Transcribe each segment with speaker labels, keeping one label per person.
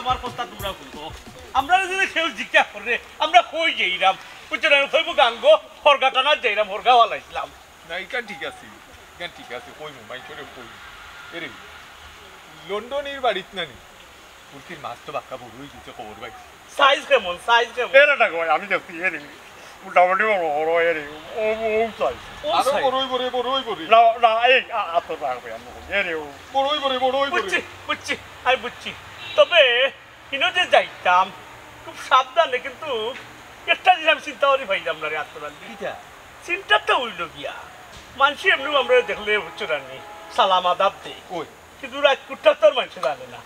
Speaker 1: আমার কথা তোমরা শুনো আমরা যদি কেউ জিজ্ঞাসা করে আমরা কই যাইলাম বুঝছেন কইব গাঙ্গ হরগা টানা যাইলাম হরগা হলাইছিলাম
Speaker 2: না ইকান ঠিক আছে কই মাই চলে কই এরে লন্ডনের বাড়িত নানি পুরকির মাছ তো বাক্কা বড় হয়ে গেছে খবর ভাই
Speaker 1: সাইজ কেমন
Speaker 3: এরাটা কই আমি দেখছি এরে মোটামুটি বড় এরে ও সাইজ
Speaker 2: আরো বড়ই
Speaker 3: না এই আত রাখবে আমি এরে
Speaker 2: বড়ই
Speaker 1: বুঝছি আমি বুঝছি তবে ইনো যে যাইতাম খুব সাবধানে কিন্তু একটা জিনিস আমি চিন্তা করি ভাইলাম না রে আত্মরান্দি চিন্তাটা উল্ল গিয়া মানুষ এমনি আমরা দেখলে বুঝছো রান্নি সালাম আদাব দেই কিন্তু রাজকুটটা তো আর মানুষ জানে না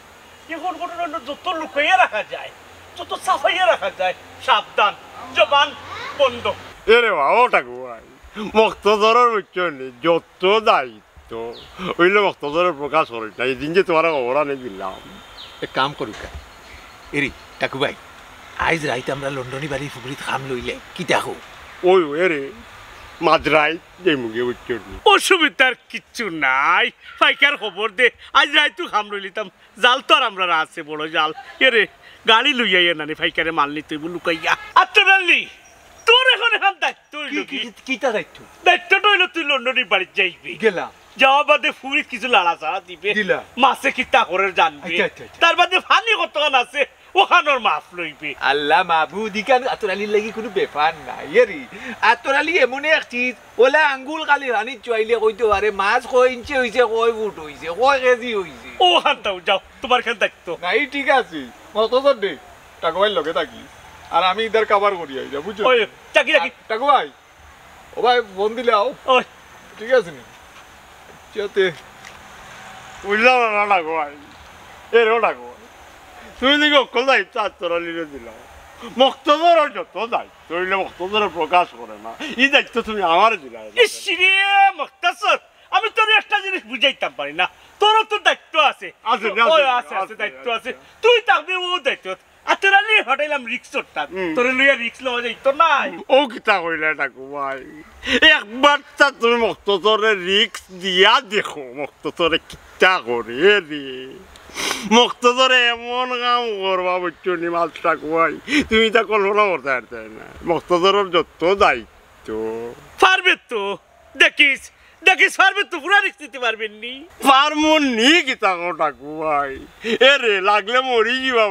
Speaker 1: এখন ঘটনা যত লুকাইয়া রাখা যায় যত সাফাইয়া রাখা যায় সাবধান জবান বন্ধ
Speaker 3: এরে ওটা ভাই মুক্তধরের উচ্চনি যত দায়িত্ব ওইলে মুক্তধরের প্রকাশ করি না এই দিন যে তোমার ওরা নেই দিলাম
Speaker 2: এক কাম করুক এরি টাকু ভাই আইজ রাইতে আমরা লন্ডনী বাড়ি পুকুরিত খাম লইলে কি দেখো
Speaker 3: ওই এরে মাদ্রাই যে মুগে উচ্চনি
Speaker 1: অসুবিধার কিচ্ছু নাই পাইকার খবর দে আজ রাইতু খাম লইলিতাম জাল তো আর আমরা আছে বড় জাল এরে গাড়ি লইয়া নানি পাইকারে মালনি তুই লুকাইয়া আচ্ছা ডাললি তোর এখন দায়িত্ব
Speaker 2: কিটা দায়িত্ব
Speaker 1: দায়িত্বটা হইলো তুই লন্ডনী বাড়ি যাইবি
Speaker 2: গেলাম
Speaker 1: যাওয়া বাদে ফুরি কিছু লাড়া চাড়া দিবে মাছে কিতা করে জানবি তার বাদে ফানি কতক্ষণ আছে ওখানোর মাফ লইবে
Speaker 2: আল্লাহ মাহবুদ ইকান আতরালির লাগি কোনো ব্যাপার নাই এরি আতরালি এমন এক চিজ ওলা আঙ্গুল কালি রানি চুয়াইলে কইতে পারে মাছ কয় ইঞ্চি হইছে কয় ফুট হইছে কয় কেজি হইছে
Speaker 1: ও হান্তাও যাও তোমার খেয়াল দায়িত্ব
Speaker 2: নাই ঠিক আছে মতো দে টাকা ভাই লগে থাকি আর আমি ইদার কাবার করি আইলা বুঝছো
Speaker 1: ওই চাকি রাখি
Speaker 2: টাকা ভাই ও ভাই ফোন দিলে আও
Speaker 1: ওই
Speaker 2: ঠিক আছে নি চেতে
Speaker 3: বুঝলাম না ডাকো ভাই এরও ডাকো তুমি দিকে অকল দায়িত্ব আত্মরালিরে দিলাম মুক্তধরের যত দায়িত্ব হইলে মুক্তধরের প্রকাশ করে না এই দায়িত্ব তুমি আমার দিলা
Speaker 1: ইসরে মুক্তাসর আমি তোর একটা জিনিস বুঝাইতাম পারি না তোরও তো দায়িত্ব আছে আছে দায়িত্ব আছে তুই থাকবি ও দায়িত্ব আতরালি হটাইলাম রিক্সটা তোর লইয়া রিক্স লওয়া যাইতো নাই
Speaker 3: ও কিতা কইলে ডাকো ভাই একবার তা তুমি মুক্তধরের রিক্স দিয়া দেখো মুক্তধরে কিতা করে রে মুক্তধরে এমন কাম করবা বুঝছি মাছটা কই তুমি তা কল্পনা করতে পারতে না মুক্তধরের যত দায়িত্ব
Speaker 1: পারবে তো দেখিস পারবে তো পুরা রিক্স দিতে পারবেন নি
Speaker 3: পারমন নি কিতা ডাকু ভাই এরে লাগলে মরি যাবা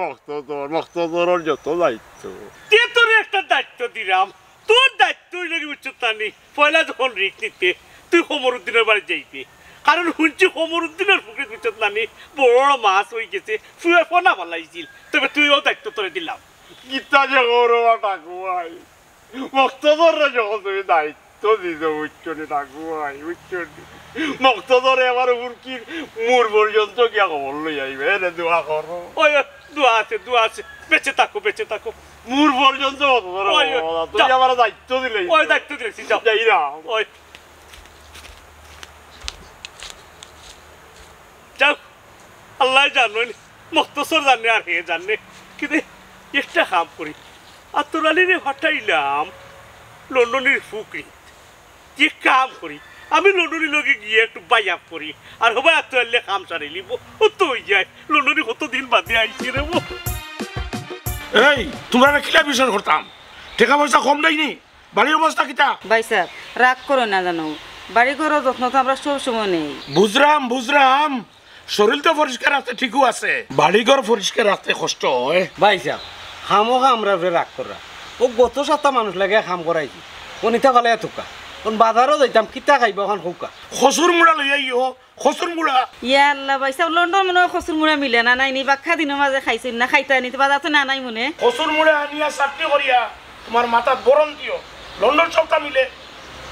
Speaker 3: মুক্তধরের যত দায়িত্ব
Speaker 1: তে তোর একটা দায়িত্ব দিলাম তোর দায়িত্ব লাগি বুঝছো তানি পয়লা যখন রিক্স নিতে তুই কোমরউদ্দিনের বাড়ি যাইবি কারণ শুনছি কোমরউদ্দিনের পুকুরে বুঝছো নানি বড় মাছ হয়ে গেছে ফুয়ে ফোনা পালাইছিল তবে তুইও দায়িত্ব তোরে দিলাম
Speaker 3: কিতা যে করবা ডাকু ভাই মুক্তধরের যখন তুমি দায়িত্ব দিছো বুঝছো ডাকু ভাই বুঝছো মুক্তধরে আমার উর্কির মুর পর্যন্ত গিয়া খবর লই আইবে রে দোয়া করো
Speaker 1: ওই দোয়া আছে বেঁচে থাকো
Speaker 3: মুর পর্যন্ত তুই আমার দায়িত্ব দিলে
Speaker 1: ওই দায়িত্ব দিলেছি যাও
Speaker 3: যাই না
Speaker 1: ওই যাও আল্লাহ জানো মুক্তসর জানে আর হে জানে কিন্তু একটা কাম করি আতরালিরে হটাইলাম লন্ডনের ফুকরি যে কাম করি আমি লন্ডনের লগে গিয়ে একটু বাইয়াপ করি আর হবা আতরালিলে কাম সারি লিব ও তো হয়ে যায় লন্ডনে কতদিন বাদে আইছি রে
Speaker 4: এই তোমরা কিলা বিচার করতাম টাকা পয়সা কম দেয়নি বাড়ির অবস্থা কিতা
Speaker 5: ভাই স্যার রাগ করো না জানো বাড়ি ঘরের যত্ন তো আমরা সব সময় নেই
Speaker 4: বুঝরাম শরীর তো পরিষ্কার রাখতে ঠিকও আছে বাড়িঘর পরিষ্কার রাখতে কষ্ট হয়
Speaker 6: ভাই সাহেব খামো আমরা রাগ করা ও গত সপ্তাহ মানুষ লাগে খাম করাইছি ও নিতে গেলে এতকা কোন বাজারও যাইতাম কিতা খাইব এখন হৌকা
Speaker 4: খসুর মুড়া লই আইও খসুর মুড়া
Speaker 5: ইয়া আল্লাহ ভাই সাহেব লন্ডন মনে হয় খসুর মুড়া মিলে না নাই নি বাক্কা দিনের মাঝে খাইছেন না খাইতে নিতে বাজার তো না নাই মনে
Speaker 4: খসুর মুড়া আনিয়া চাটনি করিয়া তোমার মাথা গরম দিও লন্ডন সবটা মিলে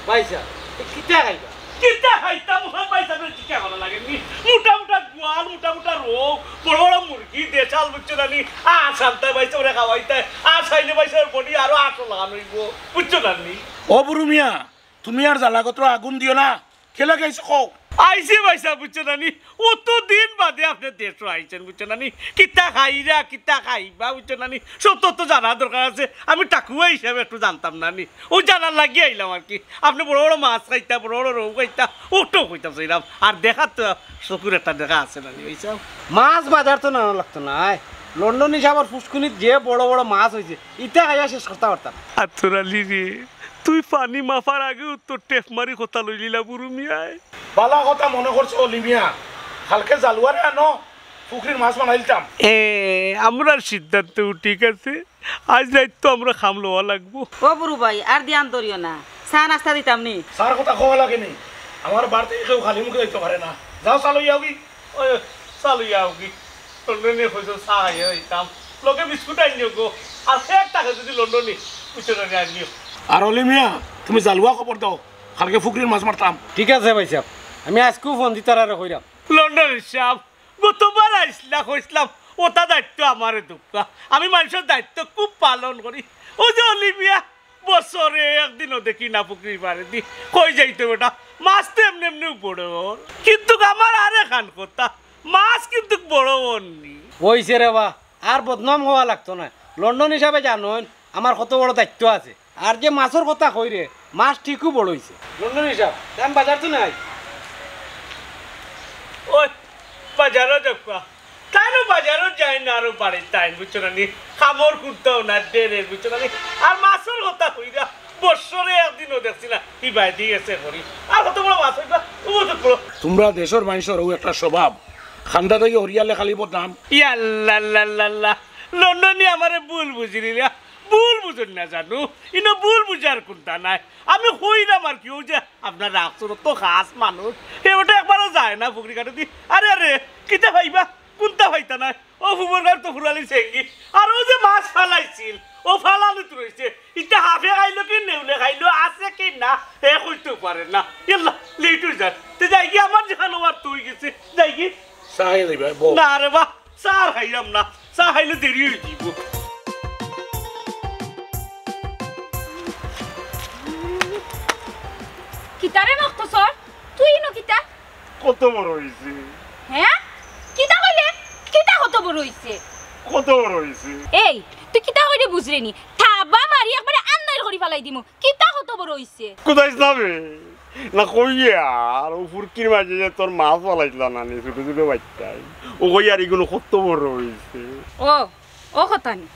Speaker 6: ভাই সাহেব কিতা খাইবা
Speaker 1: কিতা খাইতা মোহাম্মদ ভাই সাহেবের চিকা ভালো লাগে নি মোটা গোয়াল মোটা রোগ বড় মুরগি দেশাল বুঝছো না নি আসালতা ভাই ওরে খাওয়াইতে আসাইলে ভাই সাহেব বডি আরো আটো লাগানো হইব বুঝছো না নি
Speaker 4: ও বুড়ু মিয়া তুমি আর জ্বালাগত আগুন দিও না খেলে গেছো কও
Speaker 1: আইসে ভাই সাহেব বুঝছো না নি অত দিন বাদে আপনি দেশও আইছেন বুঝছো না নি কিতা খাইবা বুঝছো না নি সব তো জানা দরকার আছে আমি টাকুয়া হিসাবে একটু জানতাম না নি ও জানার লাগিয়ে আইলাম আর কি আপনি বড় বড় মাছ খাইতা বড় বড় রৌ খাইতা ওটাও খাইতাম সেইরাম আর দেখার তো চকুর একটা দেখা আছে না নি ওই সব
Speaker 6: মাছ বাজার তো না লাগতো না লন্ডন হিসাবের ফুসকুনিত যে বড় বড় মাছ হয়েছে ইটা খাইয়া শেষ করতে পারতাম
Speaker 1: আতরালি রে তুই পানি মাফার আগেও তোর টেপ মারি কথা লইলিলা বুড়ু মিয়ায়
Speaker 4: বালা কথা মনে করছো লিমিয়া কালকে জালুয়ারে আনো পুকুরির মাছ বানাইতাম
Speaker 1: আমরার সিদ্ধান্ত ঠিক আছে আজ দায়িত্ব আমরা খাম লওয়া লাগবো
Speaker 5: ও বুড়ু ভাই আর ধ্যান ধরিও না চা নাস্তা দিতাম নি
Speaker 4: স্যার কথা খাওয়া লাগেনি আমার বাড়িতে কেউ খালি মুখে যাইতে পারে না যাও চালু যাও কি
Speaker 1: ওই চালু যাও কি লন্ডনে হয়েছে চা খাইয়া দিতাম লোকে বিস্কুট আনিও গো আর সে টাকা যদি লন্ডনে উচ্চরণে আনিও
Speaker 4: আর লিমিয়া তুমি জালুয়া খবর দাও কালকে পুকুরির মাছ মারতাম
Speaker 6: ঠিক আছে ভাই সাহেব আমি আজকেও ফোন দিতার আর কইরাম
Speaker 1: লন্ডনের সাপ গতবার আইসলা কইসলাম ওটা দায়িত্ব আমারে দুঃখ আমি মানুষের দায়িত্ব খুব পালন করি ও যে অলিভিয়া বছরে একদিনও দেখি না পুকুরি পারে দি কই যাইতো বেটা মাছ তো এমনি এমনি বড় কিন্তু আমার আর এখান কথা মাছ কিন্তু বড় অন্যি
Speaker 6: হইছে রে বা আর বদনাম হওয়া লাগতো না লন্ডন হিসাবে জানোন আমার কত বড় দায়িত্ব আছে আর যে মাছের কথা কই রে মাছ ঠিকও বড় হইছে লন্ডন হিসাব দাম বাজার তো নাই
Speaker 1: ওই বাজারও দেখবা তাইও বাজারও যাই না আরো বাড়ি তাই বুঝছো না নি খামর খুঁজতেও না ডেরের বুঝছো না নি আর মাছের কথা কইরা বছরে একদিনও দেখছি না কি বাই দিয়ে গেছে করি আর কত বড় মাছ হইবা ও তো বড়
Speaker 4: তোমরা দেশের মানুষের ও একটা স্বভাব খান্ডা থেকে হরিয়ালে খালি বদনাম
Speaker 1: ইয়াল্লা লন্ডনে আমারে ভুল বুঝিলি ভুল বুঝুন না জানো ইনো ভুল বুঝার কোনটা নাই আমি কইলাম আর কি ও যে আপনার রাখছো তো খাস মানুষ ওটা একবারও যায় না পুকুরি কাটে দি আরে আরে কিতা ভাইবা কোনটা ভাইতা নাই ও ফুবর গার তো ফুরালি সেঙ্গি আর ও যে মাছ ফালাইছিল ও ফালানো তো রয়েছে ইটা হাফে খাইলো কি নেউলে খাইলো আছে কি না এ কইতে পারে না ইয়াল্লা লেটু যা তে যাই কি আমার যেখানে আর তুই গেছে যাই কি
Speaker 4: চাই দিবে বউ
Speaker 1: না রে বা চার খাইলাম না চা খাইলে দেরি হয়ে যাব
Speaker 7: কিতারে মক্ত সর তুই ইনো কিতা
Speaker 3: কত বড় হয়েছে
Speaker 7: হ্যাঁ কিতা কইলে কিতা কত বড় হইছে
Speaker 3: কত বড় হয়েছে
Speaker 7: এই তুই কিতা কইলে বুঝলি নি থাবা মারি একবারে আন্দার করি ফেলাই দিমু কিতা কত বড় হইছে
Speaker 3: কোথায় যাবে না কইয়া আর ও ফুরকির মাঝে যে তোর মাছ পালাইছিল না নি ছোট ছোট বাচ্চাই ও কই আর এগুলো কত বড় হয়েছে
Speaker 7: ও কথা নি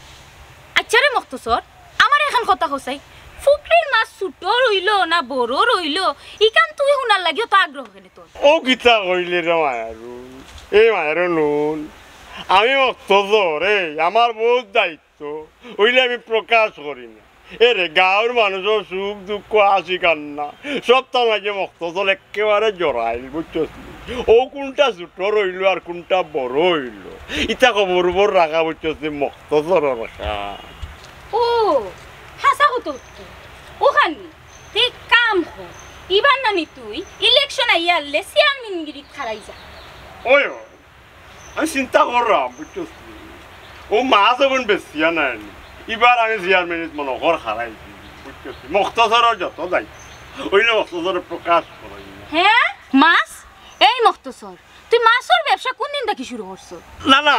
Speaker 7: আচ্ছা রে মক্ত সর আমার এখন কথা কইছাই ফুকরির মাছ ছোট রইল না বড় রইল ইকান তুই শুনার লাগিও তো আগ্রহ কেনে তোর
Speaker 3: ও কিতা কইলে রে মায়ারু এই মায়ের নুন আমি মক্তজর আমার বহুত দায়িত্ব ওইলে আমি প্রকাশ করি না এরে গাঁর মানুষের সুখ দুঃখ হাসি কান্না সব তার মাঝে মক্তজল একেবারে জড়াইল বুঝছস ও কোনটা ছোট রইল আর কোনটা বড় হইল ইটা খবর বর রাখা বুঝছস মক্তজর রাখা
Speaker 7: ও হাসা কত ওখানে তে কাম হো ইবার নানি তুই ইলেকশন আইয়ালে চেয়ারম্যানগিরি খারাই যা
Speaker 3: ওই আমি চিন্তা করলাম বুঝছস ও মাছ এখন বেশি নাই এবার আমি চেয়ারম্যান মনে ঘর হারাই বুঝছস মক্তজরের যত দায়িত্ব ওইলে মক্তজরের প্রকাশ করাই
Speaker 7: হ্যাঁ মাছ এই মক্তসর তুই মাছের ব্যবসা কোন দিন থেকে শুরু করছ
Speaker 3: না না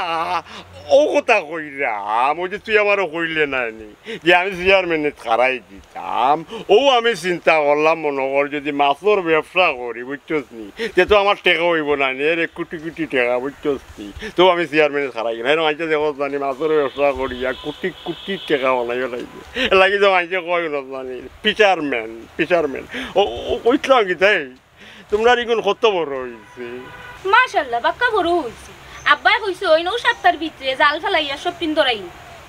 Speaker 3: ও কথা কইরাম ওই যে তুই আমারও কইলে নাইনি যে আমি চেয়ারম্যানে খারাই দিতাম ও আমি চিন্তা করলাম মনে কর যদি মাছের ব্যবসা করি বুঝছস নি তে তো আমার টেকা হইব না নি এর কোটি কোটি টাকা বুঝছস নি তো আমি চেয়ারম্যানে খারাই না এর মাঝে দেখো জানি মাছের ব্যবসা করি আর কোটি কোটি টাকা বানাইও লাগবে লাগি তো মাঝে কই না জানি ফিশারম্যান ও কইছিলাম কি তাই তোমরা এগুলো কত বড় হয়েছে
Speaker 7: মাশাআল্লাহ বাক্কা বড় হইছে আব্বাই কইছে ওই নৌ সপ্তাহের ভিতরে জাল ফেলাইয়া সব পিন ধরাই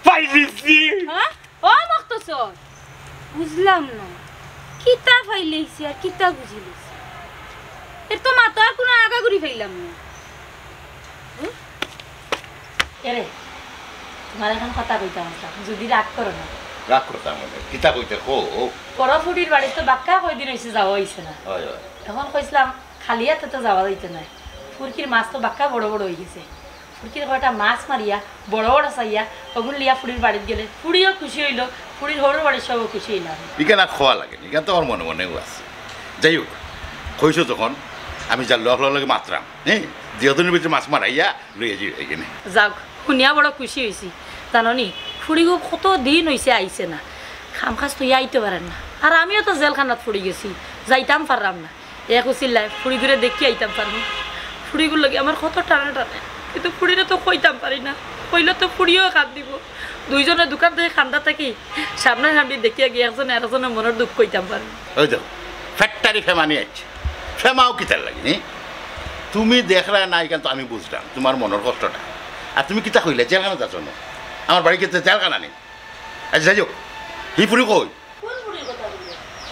Speaker 3: পাইলিছি
Speaker 7: হ্যাঁ ও মক্তসর বুঝলাম না কিতা ফাইলেইছি আর কিতা বুঝিলিছি এর তো মাথা আর কোনো আগাগুড়ি ফাইলাম না এরে তোমার এখন কথা কইতাম যদি রাগ করো না
Speaker 8: রাগ করতাম কিতা কইতে কো
Speaker 7: পরফুটির বাড়িতে তো বাক্কা কয়দিন হয়েছে যাওয়া হয়েছে না এখন কইছিলাম খালি হাতে তো যাওয়া যাইতে নাই ফুরকির মাছ তো বাক্কা বড় বড় হয়ে গেছে ফুরকির কয়টা মাছ মারিয়া বড় বড় চাইয়া ওগুলো লিয়া ফুড়ির বাড়িতে গেলে ফুড়িও খুশি হইলো ফুড়ির হরুর বাড়ির সবও খুশি হইলাম
Speaker 8: ইখানে খোয়া লাগে ইখান তো আমার মনে মনেও আছে যাই হোক কইছো তখন আমি যার লগ লগে মাত্রাম হ্যাঁ দিনের ভিতরে মাছ মারাইয়া লইয়া যাই এখানে
Speaker 7: যাক শুনিয়া বড় খুশি হয়েছি জানো নি ফুড়িগো কত দিন হয়েছে আইছে না খাম খাস তো আইতে পারেন না আর আমিও তো জেলখানাত ফুড়ি গেছি যাইতাম পারলাম না এক উচিল্লায় ফুড়ি ঘুরে দেখি আইতাম পারবো ফুড়িগুলো লাগে আমার কত টানা টানে কিন্তু ফুড়িরে তো কইতাম পারি না কইলে তো ফুড়িও খান দিব দুইজনের দোকান থেকে খান্দা থাকি সামনাসামনি দেখিয়া গিয়ে একজনে আরেকজনের মনের দুঃখ কইতাম পারি
Speaker 8: ওই দেখো ফ্যাক্টরি ফেমানি আছে ফেমাও কিতার লাগি তুমি দেখলা নাই কিন্তু আমি বুঝলাম তোমার মনের কষ্টটা আর তুমি কিতা কইলে জেলখানা যাচ্ছ না আমার বাড়ি কিন্তু জেলখানা নেই আচ্ছা যাই হোক হি ফুরি কই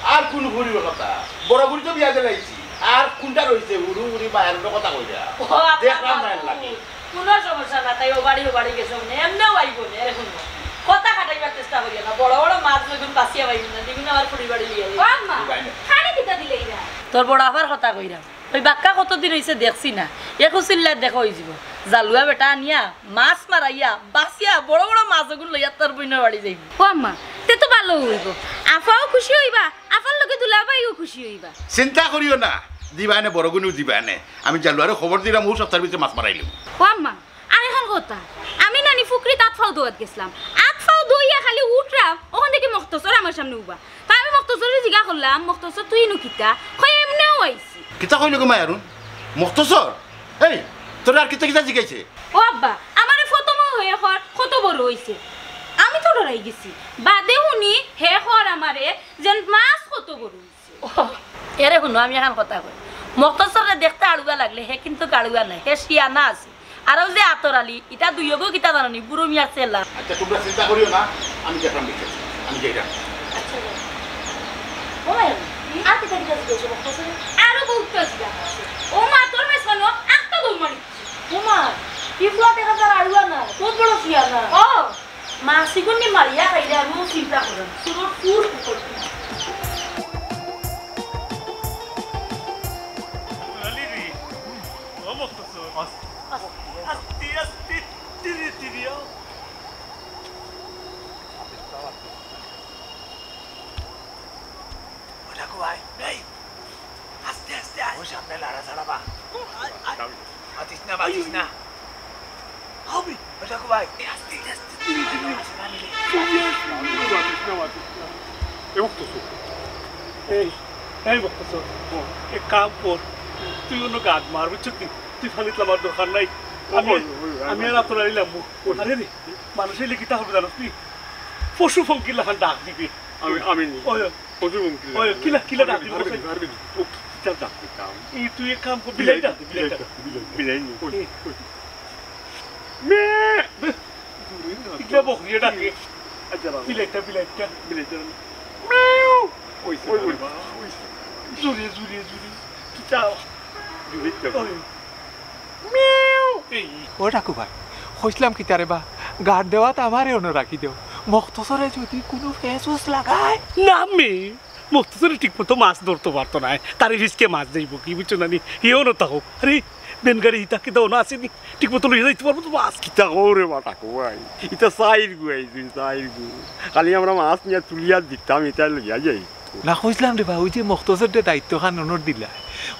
Speaker 8: আর কোন ফুরির কথা বড় বুড়ি তো বিয়া দিলাইছি আর কোনটা রইছে উড়ু উড়ি বাইরের কথা কইলা দেখলাম না লাগে
Speaker 7: কোনো সমস্যা না তাই ও বাড়ি গেছে মানে এমনিও আইব না এরকম কথা কাটাইবার চেষ্টা করি না বড় বড় মাছ যখন বাঁচিয়া পাইব না দেখুন আমার ফুরি বাড়ি লিয়ে তোর বড় আবার কথা কইরা ওই বাক্কা কতদিন হয়েছে দেখছি না একো চিল্লাই দেখা হয়ে যাব জালুয়া বেটা আনিয়া মাছ মারাইয়া বাঁচিয়া বড় বড় মাছগুলো লইয়া তোর বইনের বাড়ি যাইব
Speaker 9: ও আম্মা তে তো ভালো হইব আফাও খুশি হইবা আফার লগে দুলাভাইও খুশি হইবা
Speaker 8: চিন্তা করিও না দিবানে বড় গুনিও দিবানে আমি জালুয়ারে খবর দিলাম ও সপ্তাহের ভিতরে মাছ মারাইলাম
Speaker 9: ও আম্মা আর এখন কথা আমি নানি ফুকরিত আতফাও দোয়াত গেছিলাম আতফাও দইয়া খালি উঠরাম ওখান থেকে মখতসর আমার সামনে উবা তাই আমি মখতসরের জিগা করলাম মখতসর তুই নু কিতা কই এমনেও আইছি
Speaker 8: কিতা কইল গো মায়ারুন মুক্তসর এই তোর আর কিতা কিতা জিগাইছে
Speaker 9: ও আব্বা আমারে ফতম হয়ে হর কত বড় হইছে আমি তো ডরাই গেছি বাদে শুনি হে হর আমারে যেন মাছ কত বড় হইছে
Speaker 7: এরে শুনো আমি এখন কথা কই মক্তসরে দেখতে আড়ুয়া লাগলে হে কিন্তু কাড়ুয়া নাই হে শিয়ানা আছে আর যে আতরালি এটা দুইগো কিতা জানি বুড়ো মিয়ার চেলা
Speaker 8: আচ্ছা তোমরা চিন্তা করিও না আমি দেখলাম দেখছি আমি যাইরা
Speaker 7: আচ্ছা ওই আর কিতা কিতা জিজ্ঞেস মক্তসরে
Speaker 9: আরো বহুত জিগা ও মা তোর মেস কেন আস্তা দই মারি
Speaker 7: ওমা ইফলা দেখা যার আড়ুয়া না বহুত বড় শিয়ানা ও মাসিগুনি মারিয়া খাইলে আমি চিন্তা করেন পুরো ফুল করতে
Speaker 1: এক কাম কর তুই অন্য গাছ মার বুঝছো কি তুই ফালিতলাম আমার দরকার নাই আমি আর আপনার নিলাম আরে রে মানুষের লিখিতা হবে জানো তুই পশু ফঙ্কির লাখান ডাক দিবি
Speaker 3: আমি
Speaker 1: পশু ফঙ্কির কিলা কিলা ডাক দিবি এই তুই এক কাম কর বিলাই ডাক বিলাই ইগলা বকরিয়া ডাকে বিলাইটা জুড়ে
Speaker 2: ও ডাকু ভাই কইসলাম কি তারে বা গার্ড দেওয়া তো আমারে অন্য রাখি দেও মখতসরে যদি কোনো ফেসুস লাগায়
Speaker 1: না মে মক্তসরে ঠিক মতো মাছ ধরতে পারতো না তার রিস্কে মাছ যাইব কি বুঝছো না নি হেও না তাহো আরে বেনগাড়ি ইতা কিতা না আসেনি ঠিক মতো লইয়া যাইতে পারবো তো মাছ
Speaker 3: কিতা করে বাটা কই এটা সাইর গুই খালি আমরা মাছ নিয়ে তুলিয়া দিতাম এটা লইয়া যাই
Speaker 2: না কইসলাম রে বা ওই যে মখতসর দায়িত্ব খান অনর দিলা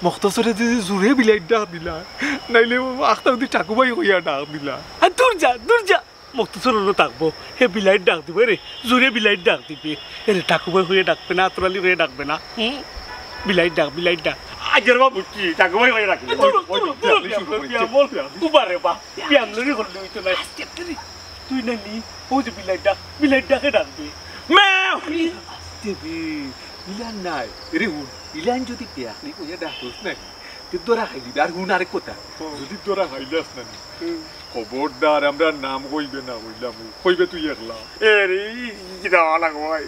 Speaker 2: মখতসরে যদি জোরে বিলাই ডাক দিলা নাইলে আখতা যদি ঠাকু ভাই হইয়া ডাক দিলা
Speaker 1: আর দূর যা মক্তসর থাকবো হে বিলাইট ডাক দিবে রে জোরে বিলাইট ডাক দিবে এরে ঠাকুমাই হয়ে ডাকবে না আতরালি হয়ে ডাকবে না বিলাইট ডাক
Speaker 3: আগের বা বুঝছি টাকুমাই হয়ে রাখি
Speaker 1: উবারে বা বিয়ামলি করলে হইতো না তুই নানি ও যে বিলাইট ডাকে ডাকবে
Speaker 2: ইলান নাই রে হুন ইলান যদি পেয়াকলি কইয়া ডাকস নাই তুই দরা খাইলি আর হুন আরেক কথা যদি দরা খাইলাস না খবরদার আমরা নাম কইবে না কইলাম কইবে তুই একলা
Speaker 3: এরে কিতা আলা কই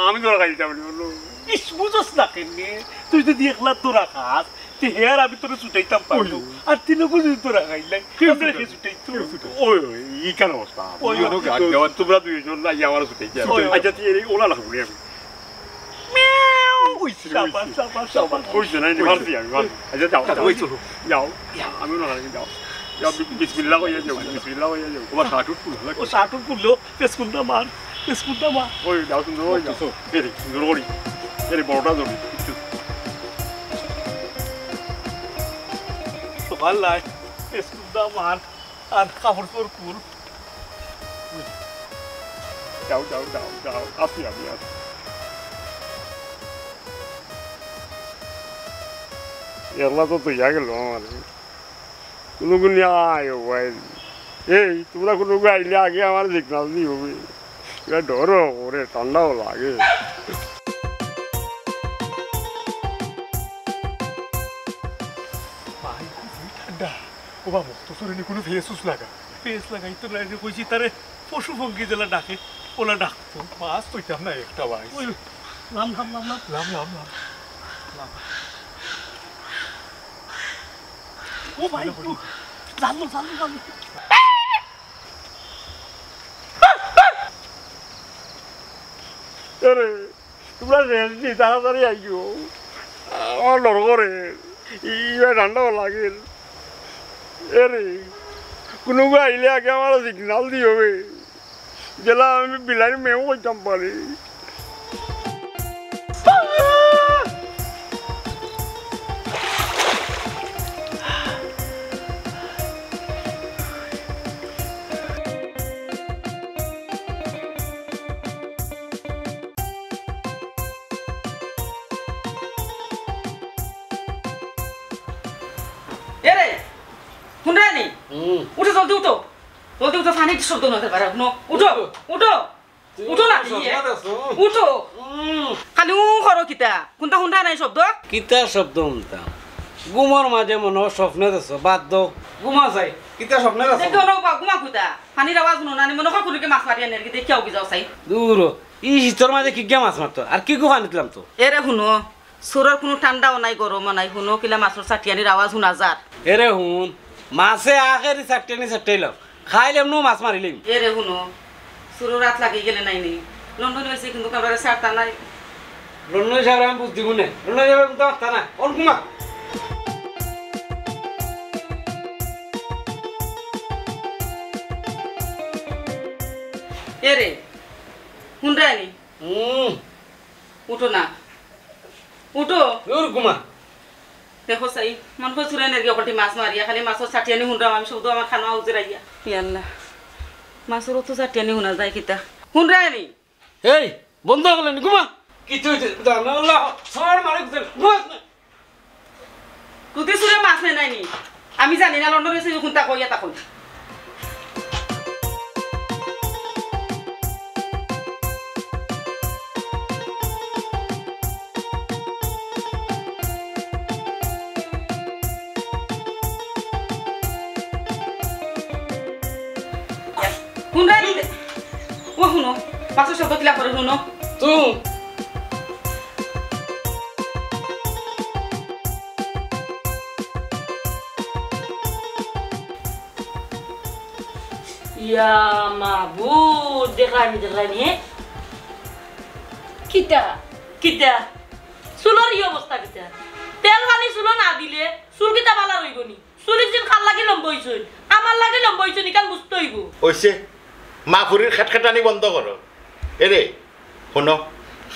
Speaker 3: আমি তোরা খাই যাবি বলো
Speaker 1: ইস বুঝস না কেনে তুই যদি একলা তোরা খাস তে হেয়ার আমি তোরা ছুটাইতাম পারবো আর তিনকো যদি তোরা খাইলাই আমরা হে ছুটাইতো
Speaker 3: ওই ই কেন অবস্থা ওই নো গাছ দেওয়া তোমরা দুইজন না আমার ছুটাই যাবে আচ্ছা তুই এই ওলা লাগবো আমি
Speaker 1: ওই সাবাস
Speaker 3: ওই না নি মারছি আমি আচ্ছা যাও ওই চলো যাও আমি ওলা লাগি যাও যাও বিসমিল্লাহ কইয়া যাও বিসমিল্লাহ কইয়া যাও ওবা শাটুট ফুল
Speaker 1: ও শাটুট ফুললো পেসকুন্ডা মার
Speaker 3: ওই যাও সুন্দর ওই যাও এরে সুন্দর করি এরে বড়টা ধরি
Speaker 1: তো ভাল লাগে পেসকুন্ডা মার আর কাপড় পর কুল
Speaker 3: যাও আসি এগুলা তো তুই গেল আমার কোনো গুলি আয় ভাই এই তোমরা কোনো গাইলে আগে আমার সিগনাল দিয়ে হবে এবার ডরও ওরে ঠান্ডাও লাগে
Speaker 2: ঠান্ডা ও বা মুক্ত সরে কোনো ফেস লাগা
Speaker 1: পেস লাগাই তো লাইনে কইছি তারে পশু পঙ্খী জেলা ডাকে ওলা ডাকতো
Speaker 2: মাছ তৈতাম না একটা ভাই
Speaker 1: ওই লাম লাম লাম লাম
Speaker 2: লাম লাম লাম
Speaker 1: ও ভাই জানো জানো জানো
Speaker 3: আরে তোমরা রেডি তাড়াতাড়ি আইও আমার ডর করে এবার ঠান্ডাও লাগে আরে কোনো আইলে আগে আমার সিগনাল দিয়ে হবে জেলা আমি বিলাইনি মেও করতাম পারি
Speaker 5: এরে হুন্ডানি উঠো জলদি উঠো জলদি উঠো ফানি শব্দ না পারে উঠো উঠো উঠো উঠো না উঠো খালি করো কিতা কোনটা হুন্ডা নাই শব্দ
Speaker 6: কিতা শব্দ শুনতাম গুমর মাঝে মনে হয় স্বপ্নে দেছ বাদ দো গুমা যাই কিতা স্বপ্নে দেছ
Speaker 5: দেখো না গুমা কুতা পানির আওয়াজ শুনো না মনে হয় কোনকে মাছ মারি আনে কি খেয়াও কি যাও চাই
Speaker 6: দূর ই শীতর মাঝে কি গিয়া মাছ মারতো আর কি গু পানি দিলাম তো
Speaker 5: এরে শুনো সুরের কোনো ঠান্ডাও নাই গরমও নাই শুনো কিলা মাছের চাটিয়ানির আওয়াজ শুনা যার
Speaker 6: এরে হুন মাছে আখেরি চারটেনি চারটেইলাম খাইলে এমন মাছ মারিলিম
Speaker 5: এরে শুনো সুরের রাত লাগি গেলে নাই নি লন্ডন হয়েছে কিন্তু কারবারে সারতা নাই
Speaker 6: লন্ডন সাহেব আমি বুঝ দিব না লন্ডন সাহেব কিন্তু মারতা না অন কুমা
Speaker 5: এরে হুন্ডানি উঠো না উঠো
Speaker 6: দূর কুমা
Speaker 5: দেখো চাই মন কই চুরে নেরগি অকলটি মাছ মারিয়া খালি মাছর চাটিয়ানি হুন্ডা আমি শুধু আমার খানা উজরাইয়া ইয়াল্লা মাছর তো চাটিয়ানি হুনা যায় কিতা হুন্ডানি
Speaker 6: এই বন্ধ করলেন কুমা কিছু জানো আল্লাহ সর মারে মাছ না
Speaker 5: তুই চুরে মাছ নে নাইনি আমি জানি না লন্ডন এসে কোনটা কইয়া তা কই হুন্ডানি ও শুনো মাছের শব্দ কিলা করে শুনো
Speaker 6: তুই
Speaker 7: ইয়া মাবুদ দেখলানি হে কিতা কিতা চুলোর ই অবস্থা কিতা তেল পানি চুলো না দিলে চুল কিতা বালা রইব নি চুলির যেন খাল লাগি লম্ব হইছই আমার লাগি লম্ব হইছই কান বুঝতে হইব
Speaker 8: হইছে মাফুরির খেটখেটানি বন্ধ করো এরে শোনো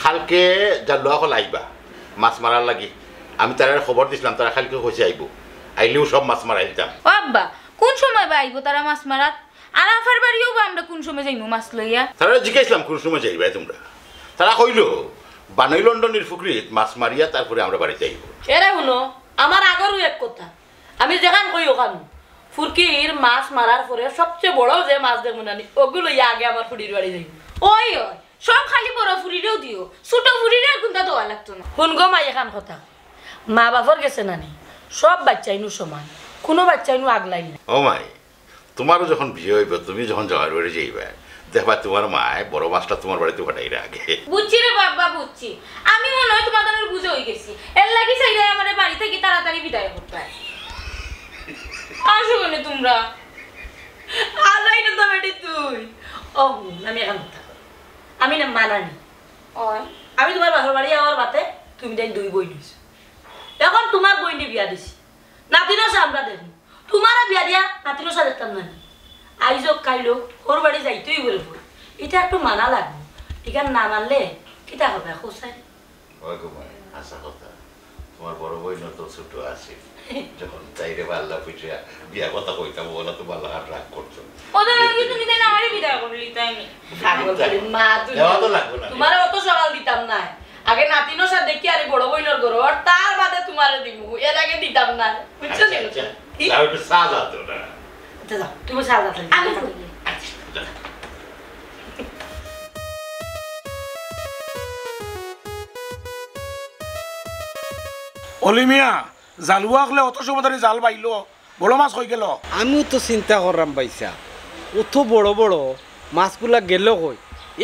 Speaker 8: খালকে যা লোৱা হল আইবা মাছ মারার লাগি আমি তার খবর দিছিলাম তারা খালকে কইছে আইব আইলেও সব মাছ মারাই দিতাম
Speaker 9: ও আব্বা কোন সময় বা আইব তারা মাছ মারাত আর আফার বাড়িও বা আমরা কোন সময় যাইমু মাছ লইয়া
Speaker 8: তারা জিজ্ঞাসলাম কোন সময় যাইবা তোমরা তারা কইল বানই লন্ডনের পুকুরিত মাছ মারিয়া তারপরে আমরা বাড়ি যাইব
Speaker 7: এরে শুনো আমার আগরও এক কথা আমি যেখান কই ওখান ফুরকির মাছ মারার পরে সবচেয়ে বড় যে মাছ দেখবো না ওগুলো আগে আমার ফুরির বাড়ি যাইব
Speaker 9: ওই ওই সব খালি বড় ফুরিরেও দিও ছোট ফুরিরে কোনটা দেওয়া লাগতো না
Speaker 7: শুন গো মা এখান কথা মা বাপর গেছে নানি সব বাচ্চাইনু সমান কোনো বাচ্চাইনু আগলাই না
Speaker 8: ও মাই তোমারও যখন বিয়ে হইব তুমি যখন জয়ের বাড়ি যাইবা দেখবা তোমার মায় বড় মাছটা তোমার বাড়িতে পাঠাই আগে
Speaker 9: বুঝছি রে বাবা বুঝছি আমি মনে হয় তোমাদের বুঝে হয়ে গেছি এর লাগি চাইলে আমার বাড়ি থেকে তাড়াতাড়ি বিদায় করতে হয় আসো কেন তোমরা
Speaker 7: আলাই না তো বেটি তুই ও আমি এখন কথা কই। আমি না মানানি আমি তোমার বাপের বাড়ি আমার বাতে তুমি তাই দুই বই দিছ এখন তোমার বইনি বিয়া দিছি নাতিনও আমরা দেব তোমার বিয়া দিয়া নাতিনও দেখতাম না আইজ কাইলো ওর বাড়ি যাইতেই বলবো এটা একটু মানা লাগবে এখানে না মানলে কিতা হবে খোঁচাই
Speaker 8: ওই গো মাই আশা কথা তোমার বড় বই তো ছোট আছে যখন তাইরে বাল্লা পুষে বিয়া কথা কইতাম বলা তো বাল্লা হাত রাগ করছো
Speaker 9: ওদের আগে তুমি তাই আমারই বিদায় করলি তাই নি
Speaker 7: মা তোমার অত সকাল দিতাম না আগে নাতিনোর সাথে দেখি আরে বড় বইনোর গরো আর তার বাদে তোমারে দিমু এর আগে দিতাম না বুঝছো নি
Speaker 8: একটু সাজা তো না
Speaker 7: আচ্ছা যাও তুমি সাল দাও
Speaker 9: আমি
Speaker 4: অলিমিয়া জালুয়া হলে অত সময় ধরে জাল বাইলো বড় মাছ হয়ে গেল
Speaker 6: আমিও তো চিন্তা করলাম পাইছা অত বড় বড় মাছগুলা গেল কই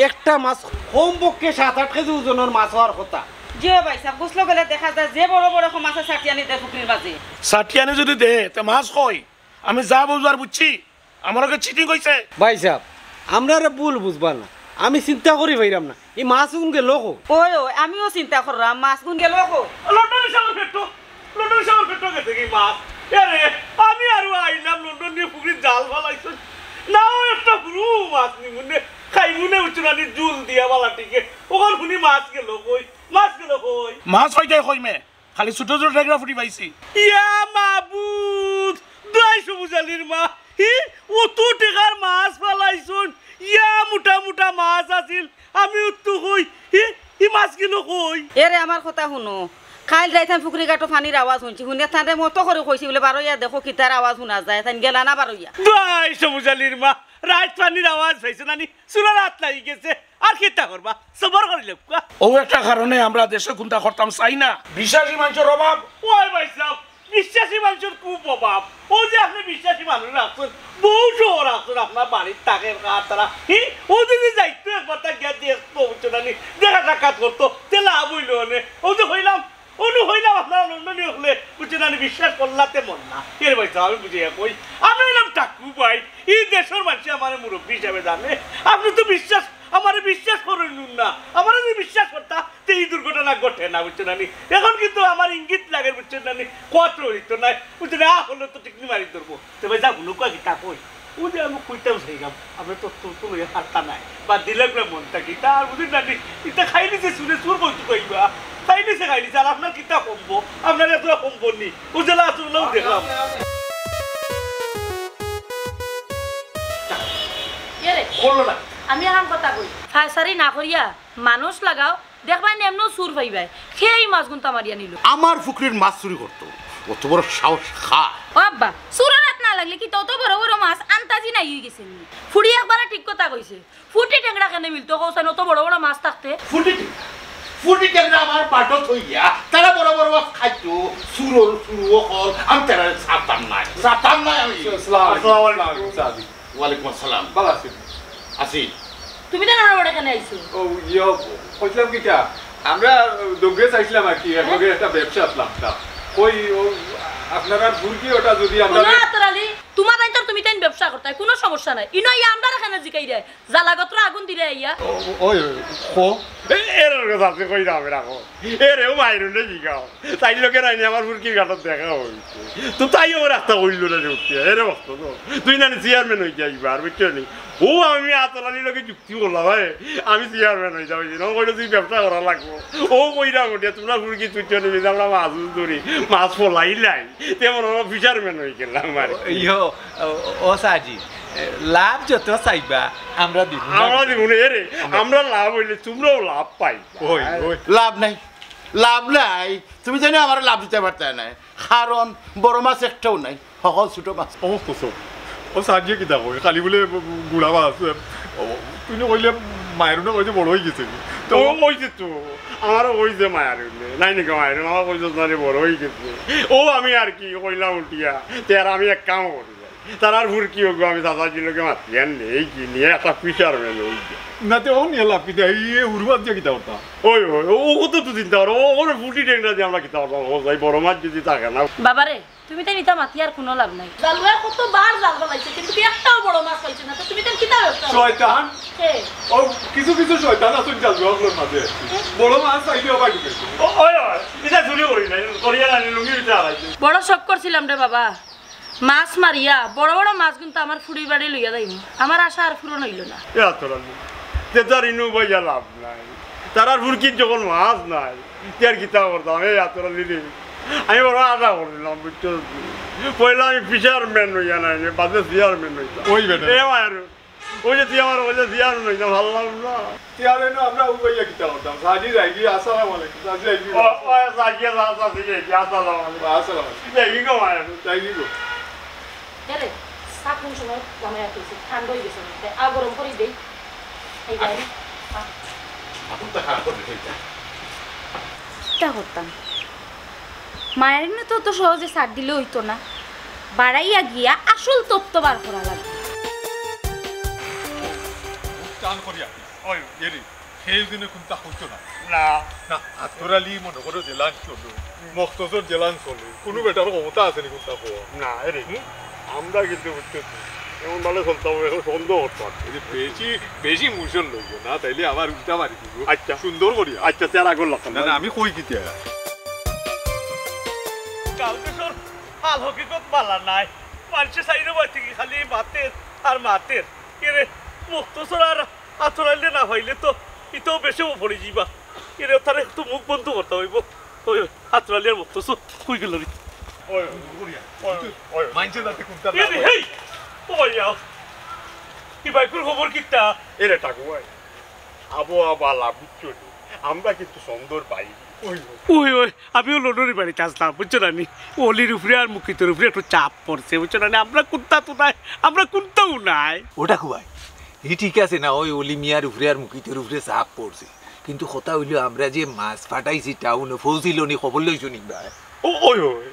Speaker 6: একটা মাছ কমপক্ষে 7-8 কেজি ওজনের মাছ হওয়ার কথা
Speaker 5: যে ভাইসা গোসল গেলে দেখা যায় যে বড় বড় মাছের ছাটি আনি দেয় পুকুরের মাঝে
Speaker 4: সাটিয়ানে যদি দে তে মাছ কই আমি যা বুঝবার বুঝছি আমাকে চিটিং কইছে
Speaker 6: ভাই সাহেব আমরা ভুল বুঝবা না আমি চিন্তা করি ভাইরাম না এই মাছ গুন গেল কই
Speaker 5: ওই আমিও চিন্তা করলাম মাছ গুন গেল
Speaker 1: লন্ডনের সাগর ফেটো গেছে কি মাছ আরে আমি আর আইলাম লন্ডন নিয়ে পুকুরে জাল ফালাইছ নাও একটা পুরো মাছ নিমুনে খাইমুনে উচরানি জুল দিয়া বালাটিকে ওখান শুনি মাছ গেল কই
Speaker 4: মাছ হইতে কইমে খালি ছোট ছোট টেকরা ফুটি পাইছি
Speaker 1: ইয়া মাবুদ দুই সবুজালির মা হি অত টেকার মাছ ফালাইছুন ইয়া মোটা মোটা মাছ আছিল আমি উত্তু কই হি মাছ গেল কই
Speaker 5: এরে আমার কথা শুনো কাল যাইতাম পুকুরি ঘাটো পানির আওয়াজ শুনছি শুনে তাতে মতো করে কইছি বলে বারোইয়া দেখো কিতার আওয়াজ শোনা যায় তাই গেলা না বারোইয়া
Speaker 1: দুই সবুজালির মা রাত পানির আওয়াজ পাইছে নানি সুরা রাত লাগি গেছে আর কিতা করবা সবর করিল
Speaker 4: ও একটা কারণে আমরা দেশে কোনটা করতাম চাই না বিশ্বাসী মানুষের অভাব
Speaker 1: ওই ভাই সাহেব বিশ্বাসী মানুষের খুব অভাব ও যে আপনি বিশ্বাসী মানুষ রাখছেন বহু শহর রাখছেন আপনার বাড়ির তাকের তারা ও যদি যাইতো একবার তা গিয়া দিয়ে পৌঁছো নানি দেখা সাক্ষাৎ করতো তে লাভ হইল ও যে হইলাম আপনার লন্ডনে হলে বুঝে নানি বিশ্বাস করলাতে মন না এর ভাই সাহেব আমি বুঝিয়া কই আমি হইলাম টাকু ভাই এই দেশের মানুষ আমার মুরব্বী হিসাবে জানে আপনি তো আমার বিশ্বাস করেন না আমার যদি বিশ্বাস করতা তো এই দুর্ঘটনা ঘটে না বুঝছেন নানি এখন কিন্তু আমার ইঙ্গিত লাগে বুঝছেন নানি কত হইত নাই বুঝছেন হলো তো টিকনি মারি ধরবো তো ভাই যাবো লোক কি তা কই ও যে আমি কইতাম সেই গাম আপনার তো তুমি হারতা নাই বা দিলে করে মনটা কি তা আর বুঝছেন নানি এটা খাইলি যে শুনে সুর বলতে কইবা খাইলিছে আর আপনার কিতা কমবো আপনার এত কমবো নি ও জেলা আসলেও দেখলাম
Speaker 7: বললো না আমি এখন কথা কই ফাইসারি না করিয়া মানুষ লাগাও দেখবাই এমন সুর পাইবাই সেই মাছ গুনতা মারিয়া নিল
Speaker 8: আমার পুকুরের মাছ চুরি করতো অত বড় সাহস খা
Speaker 9: ও আব্বা সুরা রাত না লাগলে কি তত বড় বড় মাছ আন্তাজি নাই হয়ে গেছে
Speaker 7: ফুড়ি একবার ঠিক কথা কইছে ফুটি টেংরা কেন মিলতো কৌসান অত বড় বড় মাছ থাকতে
Speaker 8: ফুটি টেংরা আমার পাটত হইয়া তারা বড় বড় মাছ খাইতো সুরো হল আমি তারা সাতাম নাই আমি ওয়ালাইকুম আসসালাম
Speaker 2: ভালো আছি
Speaker 8: আসি
Speaker 7: তুমি তো নড়বড় কেন আইছো
Speaker 2: ও ইয়ো কইলাম কিটা আমরা দোগে চাইছিলাম আর কি একলগে একটা ব্যবসা আসলাম তা কই আপনারা বুরকি ওটা যদি আমরা
Speaker 7: না আতরালি তোমার তাই তো তুমি তাই ব্যবসা করতে কোনো সমস্যা নাই ইনো ইয়া আমরা এখানে জিকাই রে জালাগত্র আগুন দিলে ইয়া
Speaker 2: ওই কো
Speaker 3: এর কথা আছে কই যাবে রাখো এরেও মাইরুনে জিগাও তাই লোকে রাইনি আমার ফুরকির ঘাটত দেখা হইছে তো তাইও রাস্তা হইল না উঠতে এরে বস্তু তো তুই না চেয়ারম্যান হয়ে যাইবা আর বুঝছো নি ও আমি আতরানি লোকে যুক্তি করলাম ভাই আমি চেয়ারম্যান হয়ে যাবো না কইলে তুই ব্যবসা করা লাগবো ও কইরা উঠে তোমরা ফুরকি তুইছো নিবি আমরা মাছ ধরি মাছ ফলাইলাই তেমন আমরা ফিশারম্যান হয়ে গেলাম আর
Speaker 2: ইয়ো ও সাজি লাভ যত চাইবা আমরা দিব
Speaker 3: এরে আমরা লাভ হইলে তোমরাও লাভ পাই
Speaker 2: ওই ওই
Speaker 8: লাভ নাই তুমি জানি আমার লাভ দিতে পারতে না কারণ বড় মাছ একটাও নাই সকল ছোট মাছ
Speaker 2: ও কোসো ও সাজিয়ে কিতা কই খালি বলে গুড়া মাছ তুই কইলে মায়ের না কইতে বড় হয়ে গেছে
Speaker 3: তো কইছে তো আমারও কইছে মায়ার নাই নাকি মায়ের আমার কইছে না বড় হয়ে গেছে ও আমি আর কি কইলাম উঠিয়া তার আমি এক কাম করি তার আর ভুর কি হোক আমি দাদাজিলোকে মাতি আর নেই কি নিয়ে একটা ফিশার মেন ওই
Speaker 2: না তো ও নিয়ে লাভ কিতা ইয়ে উড়বাদ দিয়ে কিতা করতাম
Speaker 3: ওই ও কত তো চিন্তা করো ওর ফুটি টেংরা দিয়ে আমরা কিতা করতাম ও যাই বড় মাছ যদি থাকে না
Speaker 7: বাবারে তুমি তো নিতা মাতি আর কোনো লাভ নাই জালুয়া কত বার জাল বানাইছে কিন্তু একটাও বড় মাছ পাইছে না তো তুমি তো কিতা ব্যবসা
Speaker 2: শয়তান
Speaker 7: কে
Speaker 2: ও কিছু শয়তান আছে জাল জওয়ার মাঝে বড় মাছ চাইলে আবার ঢুকে
Speaker 3: ওই এটা চুরি করি না করিয়া না লুঙ্গি ভিতরে আলাইছে
Speaker 7: বড় শখ করছিলাম রে বাবা মাছ মারিয়া বড় বড় মাছ কিন্তু আমার ফুড়ির বাড়ি লইয়া যাইব আমার আশা আর পূরণ হইল না
Speaker 3: তার ইনু বইয়া লাভ নাই তার আর ফুরকির যখন মাছ নাই তার কিতা করতাম এই এতটা লিলি আমি বড় আশা করছিলাম বুঝছো পয়লা আমি ফিশারম্যান হইয়া নাই বাদে চেয়ারম্যান হইতাম
Speaker 2: ওই বেটা
Speaker 3: এ মায়ের ওই যে তুই আমার ওই যে চেয়ারম্যান হইতাম ভালো লাগলো নাতিয়ারে
Speaker 2: না আমরা উবাইয়া কিতা করতাম সাজি যাইগি আসসালামু আলাইকুম সাজি যাইগি
Speaker 3: ও সাজিয়া আসসালামু আলাইকুম
Speaker 2: আসসালামু আলাইকুম
Speaker 3: এই গো মায়ের
Speaker 2: যাইগি গো
Speaker 7: আরে চা কোন সময় বানাই রাখতেছি ঠান্ডা হয়ে গেছে আর গরম করে দেই এই যাই
Speaker 8: এখন তো খারাপ করবে সেইটা
Speaker 9: তা করতাম মায়ের তো তো সহজে ছাড় দিলে হইতো না বাড়াইয়া গিয়া আসল তত্ত্ব বার করা লাগবে
Speaker 2: চান করিয়া ওই এরি সেই দিনে কোনটা হইতো না
Speaker 3: না
Speaker 2: না আতরালি মনে করো জেলান চলো মক্তসর জেলান চলে কোনো বেটার ক্ষমতা আছে নি কোনটা হওয়া
Speaker 3: না এরে আমরা কিন্তু বুঝতেছি এমন ভালো চলতাম এখন সন্দেহ করতাম
Speaker 2: বেশি বেশি মুশন লইব না তাইলে আবার উল্টা মারি দিব
Speaker 3: আচ্ছা
Speaker 2: সুন্দর করিয়া
Speaker 3: আচ্ছা তেরা করলাম
Speaker 2: না না আমি কই কিতিয়া
Speaker 1: কালকে সর হাল হকিকত পালা নাই মানুষে চাইরে বাড়তে কি খালি মাতের আর মাতের এরে মুক্তসর আর আতরাইলে না হইলে তো ইতেও বেশি পড়ে যাবা এরে তার একটু মুখ বন্ধ করতে হইব ওই আতরাইলে আর মুক্তসর কই গেল রে
Speaker 2: ওই করিয়া ওই মাইন্ডে যাতে কোনটা
Speaker 1: এরে হেই ওই আও কি বাইকুর খবর কিটা
Speaker 3: এরে টাকু ভাই আবহাওয়া বালা বুঝছো আমরা কিন্তু সুন্দর পাই
Speaker 2: ওই
Speaker 1: ওই ওই আমিও লন্ডনের বাড়িতে আসলাম বুঝছো না নি অলির উপরে আর মুখিতের উপরে একটু চাপ পড়ছে বুঝছো না আমরা কোনটা তো নাই আমরা কোনটাও নাই
Speaker 2: ওটা খুবাই ই ঠিক আছে না ওই অলি মিয়ার উপরে আর মুখিতের উপরে চাপ পড়ছে কিন্তু কথা হইলো আমরা যে মাছ ফাটাইছি টাউনে ফৌজিল নি খবর লইছো নি ভাই
Speaker 3: ওই ওই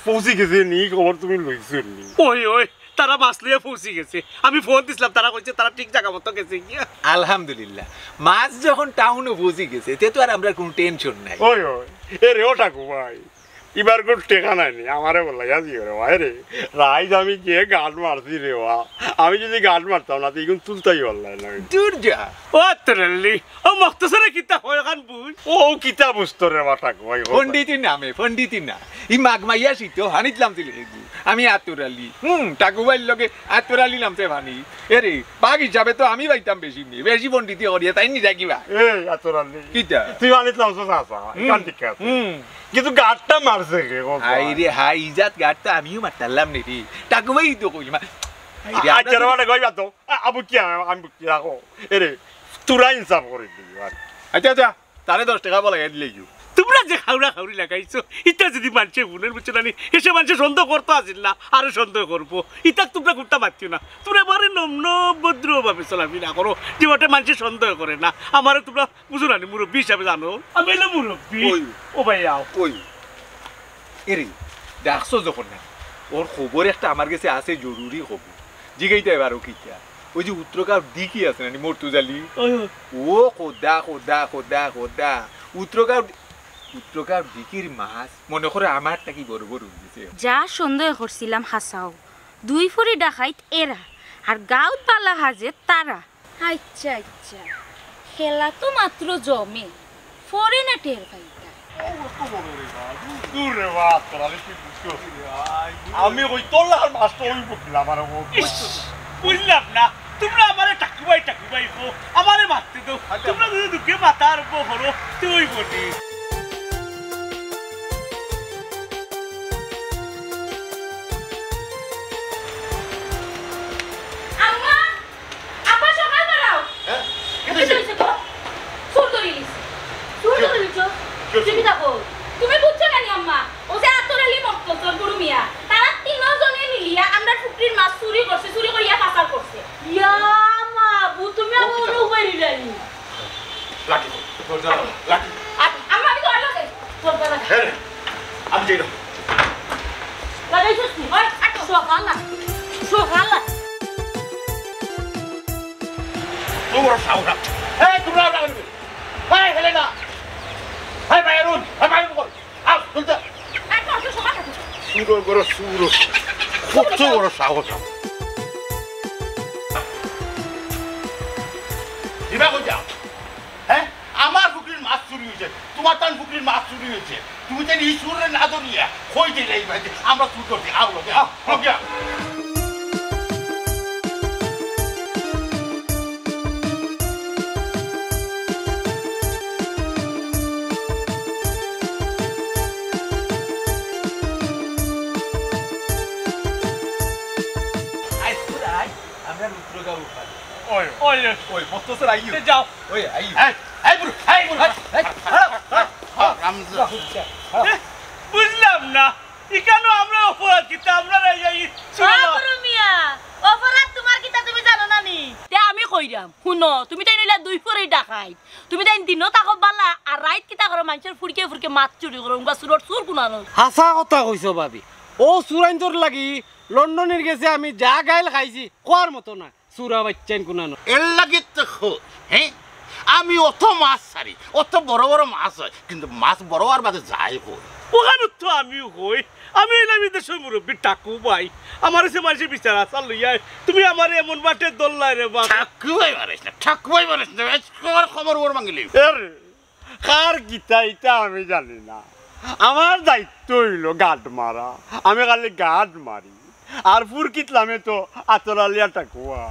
Speaker 3: পৌঁছে গেছে নি খবর তুমি লইছো নি
Speaker 1: ওই ওই তারা মাছ লিয়ে পৌঁছে গেছে আমি ফোন দিছিলাম তারা কইছে তারা ঠিক জায়গা মতো গেছে গিয়া
Speaker 2: আলহামদুলিল্লাহ মাছ যখন টাউনে পৌঁছে গেছে তে তো আর আমরা কোনো টেনশন নাই
Speaker 3: ওই ওই এরে ও টাকু ভাই এবার কোন টেকা নাই নি আমারে বলাই আজি রে ভাই রে রাইজ আমি যে গান মারছি রে ওয়া আমি যদি গান মারতাম না তো এখন তুলতাই বললাই না
Speaker 2: দূর যা
Speaker 1: ও তেরেলি ও মক্তসরে কিতা হয় এখন বুঝ
Speaker 3: ও কিতা বুঝতো রে বা টাকু ভাই
Speaker 2: পণ্ডিতি না ই মাগ মাইয়া শীত হানিতলাম দিলে আমি আতুরালি টাকুবাইর লগে আতুরালি নামতে ভানি এরে বাঘ হিসাবে তো আমি পাইতাম বেশি পণ্ডিতি করিয়া তাই নি রাখিবা
Speaker 3: এই আতরালি
Speaker 2: কিটা
Speaker 3: তুই আনিতলাম তো আসা কান ঠিক আছে কিন্তু গাটটা মারছে কে
Speaker 2: হাই রে হাই ইজাত গাটটা আমিও মারতাম নি রে টাকুবাই তো কইমা
Speaker 3: আচ্ছা মানে কইবা তো আবু কি আমি কি রাখো এরে তুরা ইনসাফ করে দিবি
Speaker 2: আচ্ছা তারে 10 টাকা বলে দিলে
Speaker 1: তোমরা যে খাউরা খাউরি লাগাইছো ইটা যদি মানুষে ভুলের বুঝছো না এসে মানুষে সন্দেহ করতে আসিল না আরো সন্দেহ করবো ইটাক তোমরা করতে পারছো না তোমরা এবারে নম্র ভদ্রভাবে চলাফেরা করো যে ওটা মানুষে সন্দেহ করে না আমারও তোমরা বুঝো না মুরব্বী হিসাবে জানো আমি এলাম মুরব্বী ও ভাই আও
Speaker 2: ওই এরে ডাকছো যখন না ওর খবর একটা আমার কাছে আছে জরুরি খবর জিগাইতে এবারও কিটা ওই যে উত্তরকার দিকি আছে না মর্তুজালি ও খোদা উত্তরকার দিকির মাছ মনে করে আমারটা কি বড় বড় উঠেছে
Speaker 9: যা সন্দেহ করছিলাম হাসাও 2 ফুরি ডাকাইত এরা আর গাউত পালা হাজে তারা আচ্ছা খেলা তো মাত্র জমে ফরেনা টের পাইতা
Speaker 3: দূরে বাত করালে কি বুঝছো আমি ওই তোলার মাছটা ওই বকিলাম আমার
Speaker 1: বুঝলাম না তোমরা আমারে টাকুবাই কো আমারে মারতে দাও তোমরা যদি দুকে মাতার বহরো তুই বলি
Speaker 9: তুমি বুঝছো না নি আম্মা ও যে আতরালি মক্তসর গুরু মিয়া তারা তিনজনে মিলিয়া আমরা ফুকরির মাছ চুরি করিয়া পাচার করছে
Speaker 7: ইয়া মা বু তুমি আমার অনুবাইরি জানি
Speaker 8: লাকি দরজা লাকি
Speaker 9: আম্মা আমি তো আলো দেই
Speaker 7: দরজা লাগা
Speaker 8: হ্যাঁ আমি যাই না
Speaker 7: লাগাইছস নি ওই আটো সোহালা
Speaker 8: তোমরা সাউরা এই তোমরা লাগাবি ভাই হেলেনা ভাই বাইরুন কর আও তুলতে সুরো করো সুরো কত বড় সাহস দিবা কই যাও হ্যাঁ আমার পুকুরের মাছ চুরি হয়েছে তোমার তার পুকুরের মাছ চুরি হয়েছে তুমি জানি এই সুরের না ধরিয়া কই দিলে এই ভাই আমরা চুর করছি আও লোকে আও লোকে
Speaker 2: ওই মস্তসর আইও
Speaker 1: যাও
Speaker 2: ওই আইও
Speaker 1: বুঝলাম না ইকানো আমরা অপরাধ কিতা আমরা এই
Speaker 7: মিয়া অপরাধ তোমার কিতা তুমি জানো না নি তে আমি কইরাম শুনো তুমি তাই নইলা দুই ফরে ডাকাই তুমি তাই দিনও তাকো বালা আর রাইত কিতা করো মানুষের ফুরকে ফুরকে মাছ চুরি করো বা সুরট সুর কুনানো
Speaker 6: হাসা কথা কইছো ভাবি ও সুরাইন্তর লাগি লন্ডনের গেছে আমি যা গাইল খাইছি কোয়ার মতো না সুরা বাচ্চান কুনানো
Speaker 8: এর লাগে তো হ্যাঁ আমি অত মাছ ছাড়ি অত বড় বড় মাছ হয় কিন্তু মাছ বড় আর বাদে যাই কই
Speaker 1: ওখানে তো আমিও হই আমি এলাম দেশের মুরব্বী টাকু ভাই আমার সে মানুষের বিচার আসার লইয়া তুমি আমার এমন বাটে দোল্লাই রে বাবা
Speaker 8: ঠাকুয়াই মারিস না ঠাকুয়াই মারিস না খবর ওর মাঙ্গিলি
Speaker 3: কার গীতা এটা আমি জানি না আমার দায়িত্ব হইল গাঁট মারা আমি খালি গাঁট মারি আর ফুরকিতলামে তো আতরালিয়া টাকুয়া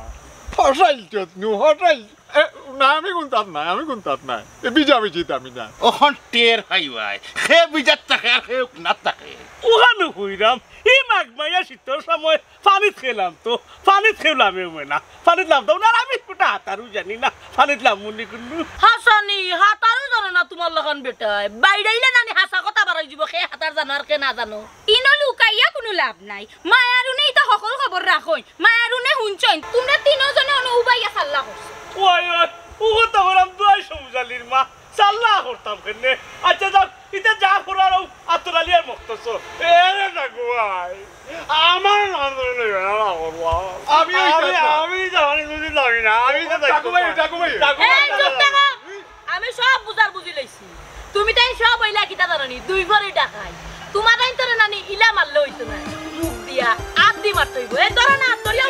Speaker 2: হটাইল নু হটাইল না আমি গুনতাম নাই আমি গুনতাম নাই এ বিজাবিজিত আমি না
Speaker 8: ওখন টের হাইবাই সে বিজাত থাকে আর সে না থাকে
Speaker 1: ওখানে হইরাম এই মাঘ মাইয়া শীতের সময় পানিত খেলাম তো পানিত খেলাম না পানিত লাভ দাও না আর আমি কোটা হাতারও জানি না পানিত লাভ মুনি কিন্তু
Speaker 7: হাসানি হাতারও জানো না তোমার লগন বেটায় বাইরাইলে নানি হাসা কথা বাড়াই দিব সে হাতার জানো আর কে না জানো
Speaker 9: ইনো লুকাইয়া কোনো লাভ নাই মায়ারুনে এটা সকল খবর রাখই মায়ারুনে শুনছইন তোমরা তিনজনে অনুবাইয়া সাল্লা করছ
Speaker 1: ওই ওই ও তো হরাম দুই সমজালির মা সাল্লা করতাম কেনে আচ্ছা যাও এটা যা করার আতরালিয়ার মক্তস
Speaker 3: এরে টাকুয়াই আমার নাম ধরে
Speaker 2: আমি
Speaker 3: আমি জানি বুঝি জানি না আমি তো
Speaker 2: টাকুমাই
Speaker 7: এই চুপ থাকো আমি সব বুঝার বুঝি লইছি তুমি তাই সব হইলা কিতা জানি দুই ফরে ডাকাই তোমার তাই তোরে নানি ইলা মারলে হইতো না মুখ দিয়া আদি মারতে হইব এই ধরে না ধরিয়া